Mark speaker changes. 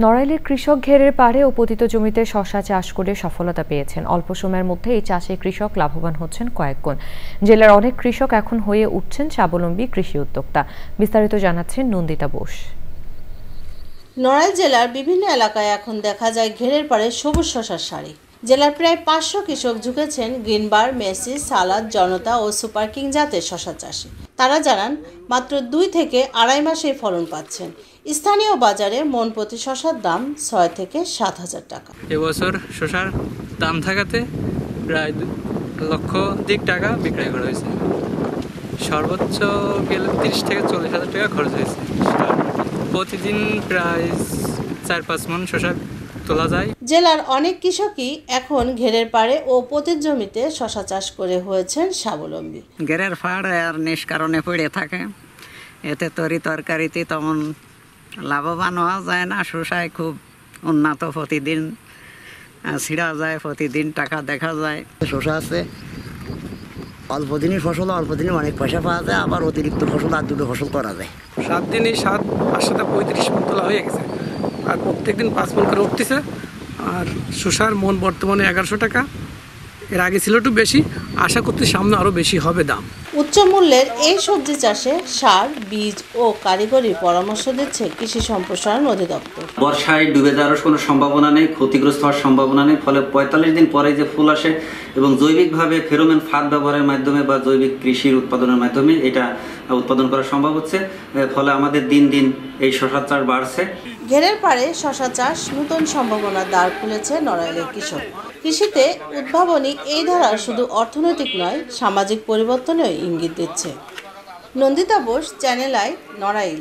Speaker 1: নড়াইলের কৃষক ঘেরের পাড়ে ও পতিত জমিতে শসা চাষ করে সফলতা পেয়েছেন। অল্প সময়ের মধ্যে এই চাষে কৃষক লাভবান হচ্ছেন কয়েক গুণ। জেলার অনেক কৃষক এখন হয়ে উঠছেন স্বাবলম্বী কৃষি উদ্যোক্তা। বিস্তারিত জানাচ্ছেন নন্দিতা বোস।
Speaker 2: নড়াইল জেলার বিভিন্ন এলাকায় এখন দেখা যায় ঘেরের পাড়ে সবুজ শসার সারি। জেলার প্রায় 500 কৃষক ঝুঁকেছেন গ্রিনবার, মেসি, সালাদ, জনতা ও সুপার কিং জাতের শসা চাষে। তারা জানান মাত্র 2 থেকে আড়াই মাসেই ফলন পাচ্ছেন। স্থানীয় বাজারে মন প্রতি শসার দাম 6 থেকে 7,000 টাকা।
Speaker 3: এবছর শসার দাম থাকাতে প্রায় 2 লক্ষ টাকা বিক্রয় করা হয়েছে। সর্বোচ্চ গেলে 30 থেকে 40,000 টাকা খরচ হয়েছে। প্রতিদিন প্রায় 4-5 মণ শসা তোলা যায়।
Speaker 2: জেলার অনেক কৃষকই এখন ঘেরের পাড়ে ও পতিত জমিতে শসা চাষ করে হয়েছেন স্বাবলম্বী।
Speaker 4: ঘেরের পাড় আর নিষ্কারণে পড়ে থাকে, এতে তরকারিতে তেমন লাভবান হওয়া যায় না। শসায় খুব উন্নত, প্রতিদিন ছিঁড়া যায়, প্রতিদিন টাকা দেখা যায়।
Speaker 5: শসা আছে অল্প দিনই ফসল, অল্প দিনে অনেক পয়সা পাওয়া যায়, আবার অতিরিক্ত ফসল আর 2টো ফসল করা যায়।
Speaker 6: 7 দিনে 35 মণ তোলা হয়ে গেছে, আর প্রত্যেকদিন 5 মণ করে উঠতেছে। আর শসার মন বর্তমানে 1100 টাকা, এর আগে ছিল একটু বেশি, আশা করতে সামনে আরও বেশি হবে দাম।
Speaker 2: উচ্চ মূল্যের এই সবজি চাষে সার, বীজ ও কারিগরি পরামর্শ দিচ্ছে কৃষি সম্প্রসারণ অধিদপ্তর।
Speaker 7: বর্ষায় ডুবে যাওয়ার কোনো সম্ভাবনা নেই, ক্ষতিগ্রস্ত হওয়ার সম্ভাবনা নেই। ফলে 45 দিন পরে যে ফুল আসে এবং জৈবিকভাবে ফেরোমেন ফাঁদ ব্যবহারের মাধ্যমে বা জৈবিক কৃষির উৎপাদনের মাধ্যমে এটা উৎপাদন করা সম্ভব হচ্ছে। ফলে আমাদের দিন দিন এই শসা চাষ বাড়ছে।
Speaker 2: ঘেরের পাড়ে শসা চাষ নতুন সম্ভাবনার দ্বার খুলেছে নড়াইলের কৃষক। কৃষিতে উদ্ভাবনী এই ধারা শুধু অর্থনৈতিক নয়, সামাজিক পরিবর্তনেও ইঙ্গিত দিচ্ছে। Nandita Bose, channel I, Narail.